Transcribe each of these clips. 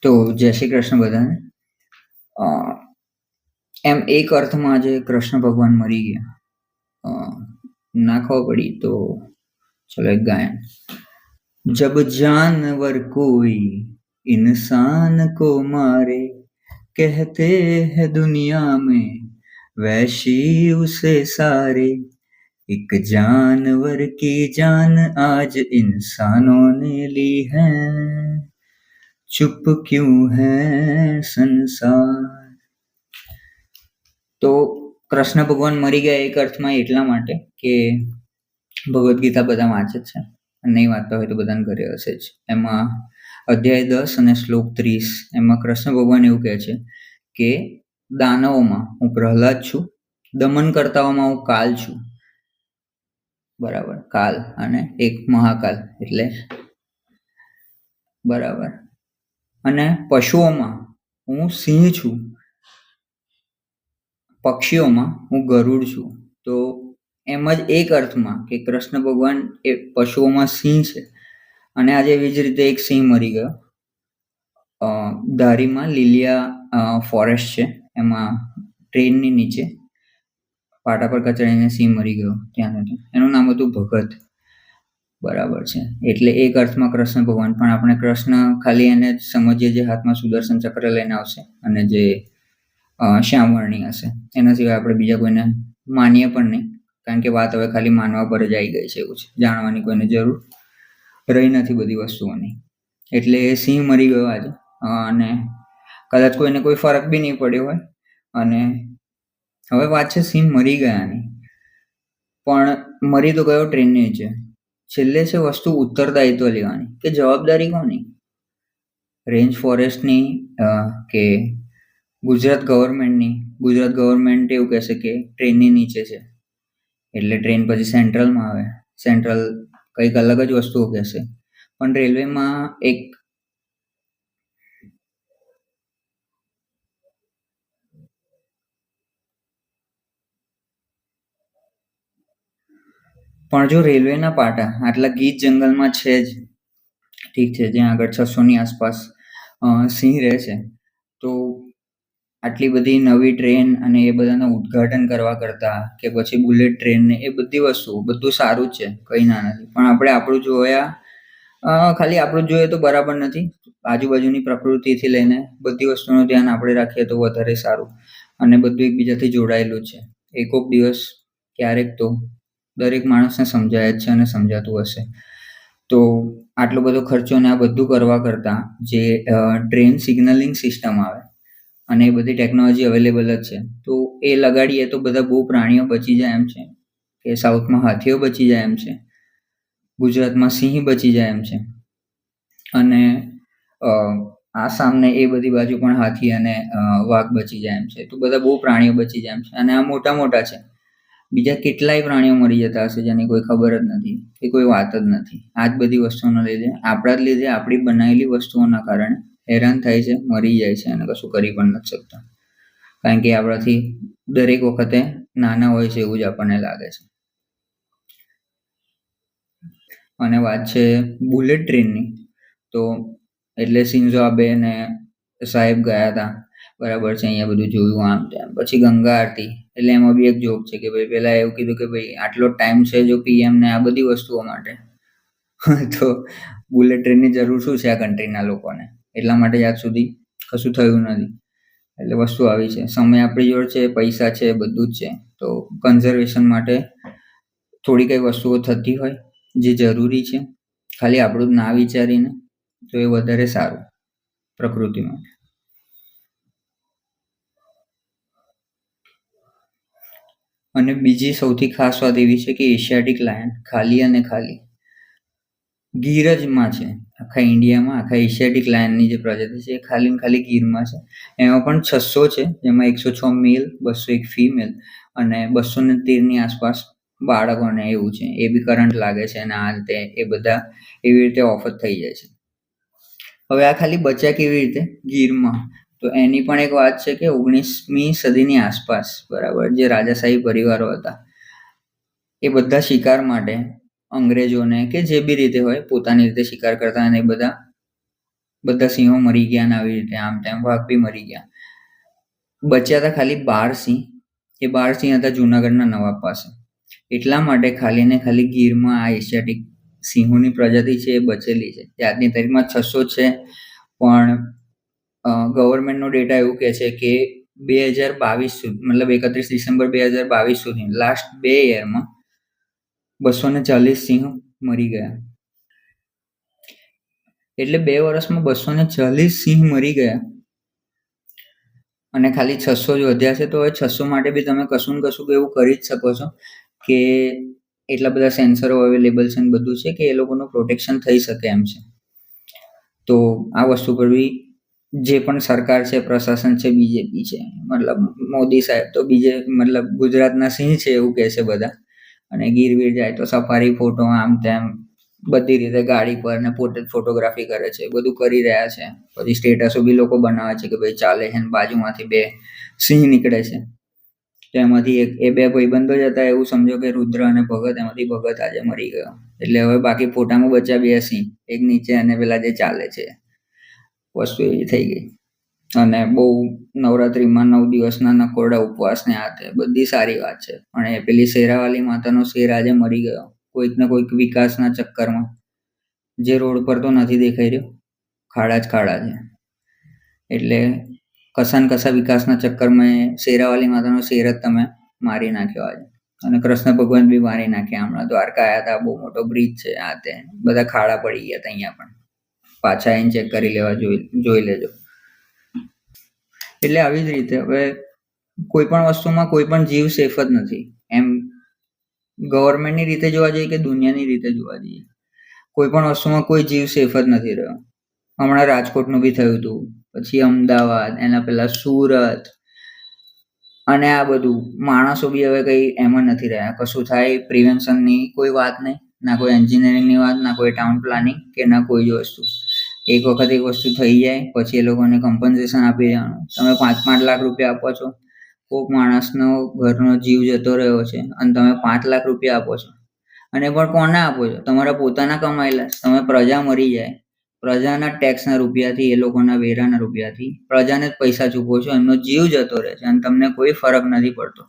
તો જય શ્રી કૃષ્ણ બધાને. એમ એક અર્થમાં આજે કૃષ્ણ ભગવાન મરી ગયા. ના ખબર પડી તો ચલો એક ગાયન. જબ जानवर कोई इंसान को मारे कहते हैं दुनिया में वैशी उसे सारे एक जानवर की जान आज इंसानों ने ली है चुप क्यों है સંસાર. તો કૃષ્ણ ભગવાન મરી ગયા એક અર્થમાં એટલા માટે કે ભગવદ્ ગીતા બધા વાંચે છે, નહીં વાંચતા હોય તો બધાને ઘરે હશે જ. એમાં અધ્યાય 10 અને શ્લોક 30 એમાં કૃષ્ણ ભગવાન એવું કહે છે કે દાનવોમાં હું પ્રહલાદ છું, દમનકર્તાઓમાં હું કાલ છું. બરાબર, કાલ અને એક મહાકાલ એટલે બરાબર. અને પશુઓમાં હું સિંહ છું, પક્ષીઓમાં હું ગરુડ છું. તો એમ જ એક અર્થમાં કે કૃષ્ણ ભગવાન એ પશુઓમાં સિંહ છે. અને આજે એવી જ રીતે એક સિંહ મરી ગયો. ધારીમાં લીલિયા ફોરેસ્ટ છે, એમાં ટ્રેનની નીચે પાટા પર કચડીને સિંહ મરી ગયો ત્યાં. એનું નામ હતું ભગત. બરાબર છે. એટલે એક અર્થમાં કૃષ્ણ ભગવાન, પણ આપણે કૃષ્ણ ખાલી એને સમજીએ જે હાથમાં સુદર્શન ચક્ર લઈને આવશે અને જે શ્યામવર્ણી હશે. એના સિવાય આપણે બીજા કોઈને માનીએ પણ નહીં, કારણ કે વાત હવે ખાલી માનવા પર જ આવી ગઈ છે. એવું છે, જાણવાની કોઈને જરૂર રહી નથી બધી વસ્તુઓની. એટલે એ સિંહ મરી ગયો આજે, અને કદાચ કોઈને કોઈ ફરક બી નહીં પડ્યો હોય. અને હવે વાત છે સિંહ મરી ગયાની, પણ મરી તો ગયો ટ્રેનની નીચે. છેલ્લે છે વસ્તુ ઉત્તરદાયિત્વ લેવાની, કે જવાબદારી કોની? રેન્જ ફોરેસ્ટની કે ગુજરાત ગવર્મેન્ટની? ગુજરાત ગવર્મેન્ટ એવું કહેશે કે ટ્રેનની નીચે છે એટલે ટ્રેન પછી સેન્ટ્રલમાં આવે, સેન્ટ્રલ કંઈક અલગ જ વસ્તુઓ કહેશે. પણ રેલવેમાં પણ જો રેલવેના પાટા આટલા ગીચ જંગલમાં છે જ, ઠીક છે, જ્યાં આગળ 600ની આસપાસ સિંહ રહે છે, તો આટલી બધી નવી ટ્રેન અને એ બધાના ઉદ્ઘાટન કરવા કરતા કે પછી બુલેટ ટ્રેન ને એ બધી વસ્તુ બધું સારું જ છે, કંઈ ના નથી. પણ આપણે આપણું જોયા, ખાલી આપણું જ જોઈએ તો બરાબર નથી. આજુબાજુની પ્રકૃતિથી લઈને બધી વસ્તુનું ધ્યાન આપણે રાખીએ તો વધારે સારું. અને બધું એકબીજાથી જોડાયેલું છે. એકોક દિવસ ક્યારેક તો દરેક માણસને સમજાય જ છે અને સમજાતું હશે. તો આટલો બધો ખર્ચો ને આ બધું કરવા કરતાં જે ટ્રેન સિગ્નલિંગ સિસ્ટમ આવે અને એ બધી ટેકનોલોજી અવેલેબલ જ છે, તો એ લગાડીએ તો બધા બહુ પ્રાણીઓ બચી જાય એમ છે. કે સાઉથમાં હાથીઓ બચી જાય એમ છે, ગુજરાતમાં સિંહ બચી જાય એમ છે, અને આસામને એ બધી બાજુ પણ હાથી અને વાઘ બચી જાય એમ છે. તો બધા બહુ પ્રાણીઓ બચી જાય એમ છે. અને આ મોટા મોટા છે, બીજા કેટલાય પ્રાણીઓ મરી જતા હશે જેની કોઈ ખબર જ નથી, કે કોઈ વાત જ નથી. આ જ બધી વસ્તુઓના લીધે, આપણા જ લીધે, આપણી બનાવેલી વસ્તુઓના કારણે હેરાન થાય છે, મરી જાય છે અને કશું કરી પણ નથી શકતા. કારણ કે આપણાથી દરેક વખતે નાના હોય છે એવું જ આપણને લાગે છે. અને વાત છે બુલેટ ટ્રેનની, તો એટલે શિન્ઝો આબે ને સાહેબ ગયા હતા, બરાબર છે, અહીંયા બધું જોયું આમ તેમ. પછી ગંગા આરતી, એટલે એમાં બી એક જોક છે કે ભાઈ પેલા એવું કીધું કે ભાઈ આટલો ટાઈમ છે જો પીએમ ને આ બધી વસ્તુઓ માટે, તો બુલેટ ટ્રેનની જરૂર શું છે આ કન્ટ્રીના લોકોને? એટલા માટે આજ સુધી કશું થયું નથી. એટલે વસ્તુ આવી છે, સમય આપણી જોડે છે, પૈસા છે, બધું જ છે. તો કન્ઝર્વેશન માટે થોડી કઈ વસ્તુઓ થતી હોય જે જરૂરી છે, ખાલી આપણું જ ના વિચારીને, તો એ વધારે સારું પ્રકૃતિ માટે. અને બીજી સૌથી ખાસ વાત એવી છે કે એશિયાટિક લાયન ખાલી અને ખાલી ગીરજમાં છે. આખા ઇન્ડિયામાં આખા એશિયાટિક લાયનની જે પ્રજાતિ છે એ ખાલી ને ખાલી ગીરમાં છે. એમાં પણ 600 છે, જેમાં 106 મેલ, 201 ફિમેલ અને 213ની આસપાસ બાળકોને એવું છે. એ બી કરંટ લાગે છે અને આ રીતે એ બધા એવી રીતે ઓફ જ થઈ જાય છે. હવે આ ખાલી બચ્યા કેવી રીતે? ગીરમાં. તો એની પણ એક વાત છે કે 19મી સદીની આસપાસ, બરાબર, જે રાજાશાહી પરિવારો હતા એ બધા શિકાર માટે અંગ્રેજોને કે જે બી રીતે હોય પોતાની રીતે શિકાર કરતા, અને એ બધા બધા સિંહો મરી ગયા ને આવી રીતે આમ તેમ વાઘ બી મરી ગયા. બચ્યા હતા ખાલી 12 સિંહ. એ 12 સિંહ હતા જુનાગઢના નવાબ પાસે. એટલા માટે ખાલી ને ખાલી ગીરમાં આ એશિયાટિક સિંહોની પ્રજાતિ છે એ બચેલી છે. તે આજની તારીખમાં 600 છે, પણ ગવર્મેન્ટનો ડેટા એવું કહે છે કે 2022 સુધી, મતલબ 31 ડિસેમ્બર 2022 સુધી લાસ્ટ 2 યરમાં 240 સિંહ મરી ગયા. એટલે 2 વર્ષમાં 240 સિંહ મરી ગયા અને ખાલી 600 જ વધ્યા છે. તો હવે 600 માટે બી તમે કશું ને કશું એવું કરી જ શકો છો કે એટલા બધા સેન્સરો અવેલેબલ છે ને બધું છે કે એ લોકોનું પ્રોટેક્શન થઈ શકે એમ છે. તો આ વસ્તુ પર બી જે પણ સરકાર છે, પ્રશાસન છે, બીજેપી છે, મતલબ મોદી સાહેબ તો મતલબ ગુજરાતના સિંહ છે એવું કહે છે બધા. અને ગીરવીર જાય તો સફારી ફોટો આમ તેમ બધી રીતે ગાડી પર ને પોતે ફોટોગ્રાફી કરે છે, બધું કરી રહ્યા છે. પછી સ્ટેટસો બી લોકો બનાવે છે કે ભાઈ ચાલે છે ને બાજુમાંથી 2 સિંહ નીકળે છે. તો એમાંથી એ 2 ભાઈબંધો જ હતા, એવું સમજો કે રુદ્ર અને ભગત. એમાંથી ભગત આજે મરી ગયો. એટલે હવે બાકી ફોટામાં બચ્યા 2 સિંહ, એક નીચે અને પેલા જે ચાલે છે. વસ્તુ એવી થઈ ગઈ. અને બહુ નવરાત્રીમાં 9 દિવસના નકોરડા ઉપવાસ ને આ તે બધી સારી વાત છે, પણ એ પેલી શેરાવાલી માતાનો શેર આજે મરી ગયો કોઈક ને કોઈક વિકાસના ચક્કરમાં. જે રોડ પર તો નથી દેખાઈ રહ્યો, ખાડા જ ખાડા છે. એટલે કસા ને કસા વિકાસના ચક્કરમાં શેરાવાલી માતાનો શેર જ તમે મારી નાખ્યો આજે. અને કૃષ્ણ ભગવાન બી મારી નાખ્યા. હમણાં દ્વારકા આવ્યા હતા, બહુ મોટો બ્રિજ છે આ તે, બધા ખાડા પડી ગયા હતા. અહીંયા પણ પાછા આવીને ચેક કરી લેવા, જોઈ લેજો. એટલે આવી જ રીતે હવે કોઈ પણ વસ્તુમાં કોઈ પણ જીવ સેફ જ નથી. એમ ગવર્મેન્ટની રીતે જોવા જઈએ કે દુનિયાની રીતે જોવા જઈએ, કોઈ પણ વસ્તુમાં કોઈ જીવ સેફ જ નથી રહ્યો. હમણાં રાજકોટનું બી થયું હતું, પછી અમદાવાદ, એના પહેલા સુરત, અને આ બધું માણસો બી હવે કઈ એમાં નથી રહ્યા. કશું થાય પ્રિવેન્શનની કોઈ વાત નહીં, ના કોઈ એન્જિનિયરિંગની વાત, ના કોઈ ટાઉન પ્લાનિંગ કે ના કોઈ જ વસ્તુ. એક વખત એક વસ્તુ થઈ જાય પછી એ લોકોને કમ્પન્સેશન આપી દેવાનું. તમે 5-5 લાખ રૂપિયા આપો છો, કોઈક માણસનો ઘરનો જીવ જતો રહ્યો છે અને તમે 5 લાખ રૂપિયા આપો છો. અને પણ કોને આપો છો? તમારા પોતાના કમાયેલા. તમે પ્રજા મરી જાય, પ્રજાના ટેક્સના રૂપિયાથી, એ લોકોના વેરાના રૂપિયાથી પ્રજાને જ પૈસા ચૂકવો છો, એમનો જીવ જતો રહે છે અને તમને કોઈ ફરક નથી પડતો.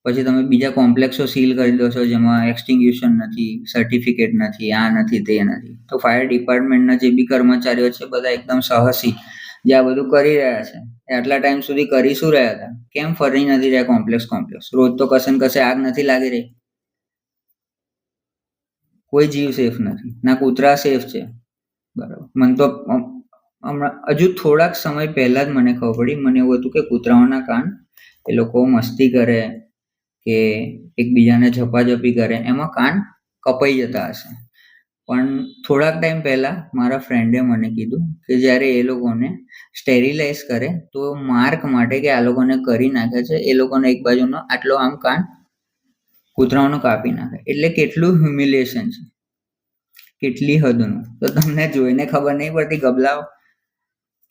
પછી તમે બીજા કોમ્પ્લેક્સો સીલ કરી દો છો જેમાં એક્સટિંગ્યુશન નથી, સર્ટિફિકેટ નથી, આ નથી, તે નથી. તો ફાયર ડિપાર્ટમેન્ટના જે બી કર્મચારીઓ છે બધા એકદમ સાહસી, જે આ બધું કરી રહ્યા છે. આટલા ટાઈમ સુધી કરી શું રહ્યા હતા? કેમ ફરી નથી રહ્યા કોમ્પ્લેક્સ? રોજ તો કશે ને કશે આગ નથી લાગી રહી? કોઈ જીવ સેફ નથી, ના કૂતરા સેફ છે. બરાબર. મને તો હમણાં હજુ થોડાક સમય પહેલા જ મને ખબર પડી. મને એવું હતું કે કૂતરાઓના કાન એ લોકો મસ્તી કરે કે એકબીજાને ઝપાઝપી કરે એમાં કાન કપાઈ જતા હશે. પણ થોડાક ટાઈમ પહેલા મારા ફ્રેન્ડે મને કીધું કે જ્યારે એ લોકોને સ્ટેરિલાઇઝ કરે તો માર્ક માટે કે આ લોકોને કરી નાખે છે, એ લોકોને એક બાજુનો આટલો આમ કાન કૂતરાઓનો કાપી નાખે. એટલે કેટલું હ્યુમિલિએશન છે, કેટલી હદનું. તો તમને જોઈને ખબર નહીં પડતી ગબલાઓ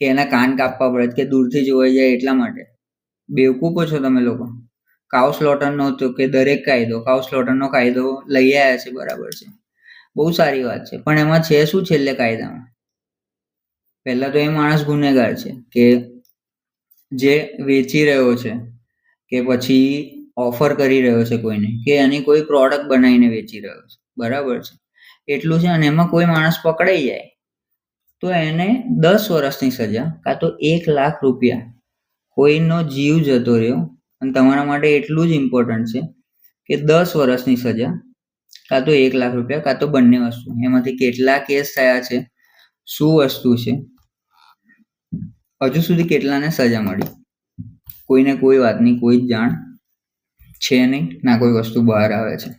કે એના કાન કાપવા પડે કે દૂરથી જોવાઈ જાય એટલા માટે? બેવકૂફો છો તમે લોકો. કાઉ સ્લોટરનો હતો કે દરેક કાઉ સ્લોટરનો કાયદો લઈ આવ્યા છે, બરાબર છે, બહુ સારી વાત છે. પણ એમાં છે શું છેલ્લે કાયદામાં? પહેલા તો એ માણસ ગુનેગાર છે કે જે વેચી રહ્યો છે કે પછી ઓફર કરી રહ્યો છે કોઈને, કે એની કોઈ પ્રોડક્ટ બનાવીને વેચી રહ્યો છે, બરાબર છે, એટલું છે. અને એમાં કોઈ માણસ પકડાઈ જાય તો એને 10 વર્ષની સજા કાં તો 1 લાખ રૂપિયા. કોઈનો જીવ જતો રહ્યો અને તમારા માટે એટલું જ ઇમ્પોર્ટન્ટ છે કે 10 વર્ષની સજા કાં તો 1 લાખ રૂપિયા કાં તો બંને વસ્તુ. એમાંથી કેટલા કેસ થયા છે, શું વસ્તુ છે, હજુ સુધી કેટલાને સજા મળી? કોઈને કોઈ વાતની કોઈ જ જાણ છે નહીં, ના કોઈ વસ્તુ બહાર આવે છે.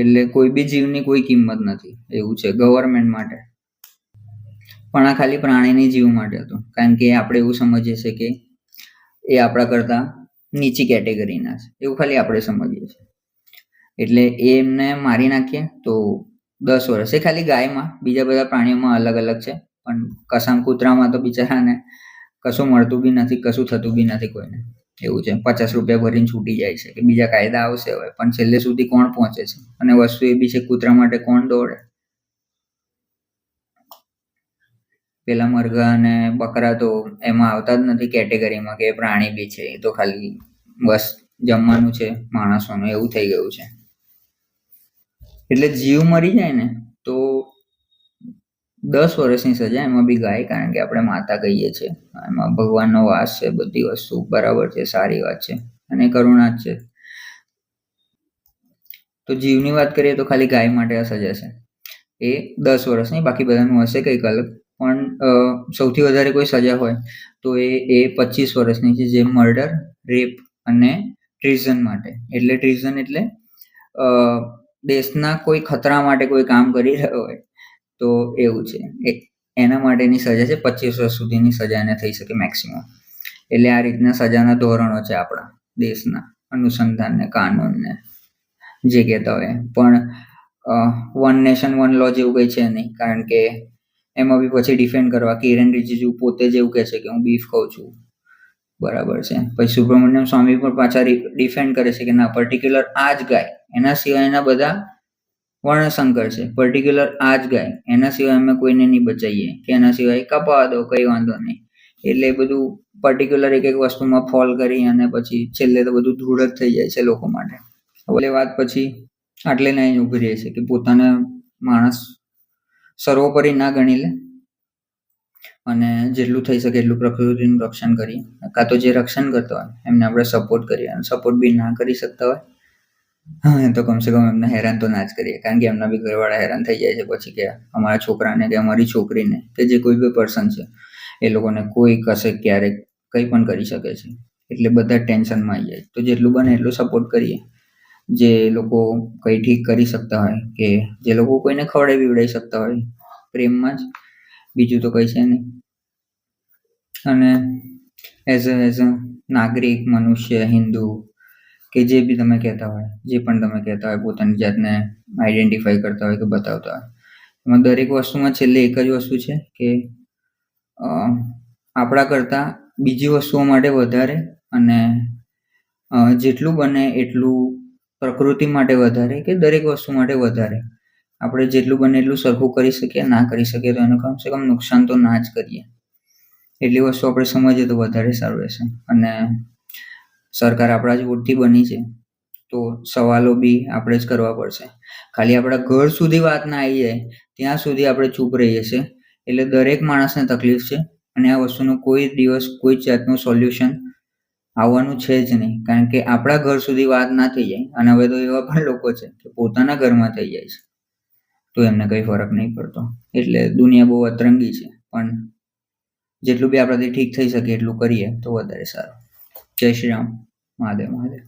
એટલે કોઈ બી જીવની કોઈ કિંમત નથી, એવું છે ગવર્મેન્ટ માટે. પણ આ ખાલી પ્રાણીની જીવ માટે હતું, કારણ કે આપણે એવું સમજીએ છીએ કે એ આપણા કરતા નીચી કેટેગરીના છે, એવું ખાલી આપણે સમજીએ છીએ. એટલે એમને મારી નાખીએ તો 10 વર્ષ. એ ખાલી ગાયમાં, બીજા બધા પ્રાણીઓમાં અલગ અલગ છે. પણ કસામ કૂતરામાં તો બિચારાને કશું મળતું બી નથી, કશું થતું બી નથી કોઈને. એવું છે, 50 રૂપિયા ભરીને છૂટી જાય છે કે બીજા કાયદા આવશે હવે, પણ છેલ્લે સુધી કોણ પહોંચે છે? અને વસ્તુ એ બી છે, કૂતરા માટે કોણ દોડે? પેલા મરઘા અને બકરા તો એમાં આવતા જ નથી કેટેગરીમાં કે પ્રાણી બી છે, એ તો ખાલી બસ જમવાનું છે માણસોનું, એવું થઈ ગયું છે. એટલે જીવ મરી જાય ને તો 10 વર્ષની સજા, એમાં બી ગાય, કારણ કે આપણે માતા કહીએ છીએ, એમાં ભગવાનનો વાસ છે, બધી વસ્તુ બરાબર છે, સારી વાત છે અને કરુણા જ છે. તો જીવની વાત કરીએ તો ખાલી ગાય માટે આ સજા છે, એ 10 વર્ષની. બાકી બધાનું હશે કંઈક અલગ, પણ સૌથી વધારે કોઈ સજા હોય તો એ 25 વર્ષની છે, જે મર્ડર, રેપ અને ટ્રીઝન માટે. એટલે ટ્રીઝન એટલે દેશના કોઈ ખતરા માટે કોઈ કામ કરી રહ્યો હોય તો એવું છે, એના માટેની સજા છે. 25 વર્ષ સુધીની સજા એને થઈ શકે મેક્સિમમ. એટલે આ રીતના સજાના ધોરણો છે આપણા દેશના, અનુસંધાનને, કાનૂનને, જે કહેતા હોય. પણ વન નેશન વન લો જેવું કંઈ છે નહીં, કારણ કે એમાં બી પછી ડિફેન્ડ કરવા કિરણ રિજિજુ પોતે જ એવું કહે છે કે હું બીફ ખાઉં છું, બરાબર છે. પછી સુબ્રમણ્યમ સ્વામી પણ પાછા ડિફેન્ડ કરે છે કે ના, પર્ટિક્યુલર આ જ ગાય, એના સિવાયના બધા વર્ણશંકર છે, પર્ટિક્યુલર આ જ ગાય, એના સિવાય અમે કોઈને નહીં બચાવીએ, કે એના સિવાય કપાવા દો, કંઈ વાંધો નહીં. એટલે બધું પર્ટિક્યુલર એક વસ્તુમાં ફોલ કરી અને પછી છેલ્લે તો બધું ધૂળ જ થઈ જાય છે લોકો માટે. એટલે વાત પછી આટલે નહીં ઊભી રહે છે કે પોતાના માણસ સર્વોપરી ના ગણી લે અને જેટલું થઈ શકે એટલું પ્રકૃતિનું રક્ષણ કરીએ, કાં તો જે રક્ષણ કરતા હોય એમને આપણે સપોર્ટ કરીએ, અને સપોર્ટ બી ના કરી શકતા હોય હા, તો કમસે કમ એમને હેરાન તો ના જ કરીએ, કારણ કે એમના બી ઘરવાળા હેરાન થઈ જાય છે પછી, કે અમારા છોકરાને કે અમારી છોકરીને કે જે કોઈ બી પર્સન છે એ લોકોને કોઈ કશે ક્યારેક કંઈ પણ કરી શકે છે. એટલે બધા ટેન્શનમાં આવી જાય. તો જેટલું બને એટલું સપોર્ટ કરીએ, જે લોકો કંઈ ઠીક કરી શકતા હોય, કે જે લોકો કોઈને ખવડાવી પીવડાવી શકતા હોય પ્રેમમાં જ, બીજું તો કંઈ છે નહીં. અને એઝ અ નાગરિક, મનુષ્ય, હિન્દુ, કે જે બી તમે કહેતા હોય, જે પણ તમે કહેતા હોય, પોતાની જાતને આઈડેન્ટિફાઈ કરતા હોય કે બતાવતા હોય, એમાં દરેક વસ્તુમાં છેલ્લે એક જ વસ્તુ છે કે આપણા કરતાં બીજી વસ્તુઓ માટે વધારે, અને જેટલું બને એટલું પ્રકૃતિ માટે વધારે, કે દરેક વસ્તુ માટે વધારે આપણે જેટલું બને એટલું સરખું કરી શકીએ. ના કરી શકીએ તો એનું કમસે કમ નુકસાન તો ના જ કરીએ. એટલી વસ્તુ આપણે સમજીએ તો વધારે સારું રહેશે. અને સરકાર આપણા જ વોટથી બની છે, તો સવાલો બી આપણે જ કરવા પડશે. ખાલી આપણા ઘર સુધી વાત ના આવી જાય ત્યાં સુધી આપણે ચૂપ રહીએ છીએ. એટલે દરેક માણસને તકલીફ છે, અને આ વસ્તુનું કોઈ દિવસ કોઈ જાતનું સોલ્યુશન આવવાનું છે જ નહીં, કારણ કે આપણા ઘર સુધી વાત ના થઈ જાય. અને હવે તો એવા પણ લોકો છે કે પોતાના ઘરમાં થઈ જાય છે, તો એમને કંઈ ફરક નહીં પડતો. એટલે દુનિયા બહુ અતરંગી છે, પણ જેટલું બી આપણાથી ઠીક થઈ શકે એટલું કરીએ તો વધારે સારું. જય શ્રી રામ. મહાદેવ મહાદેવ.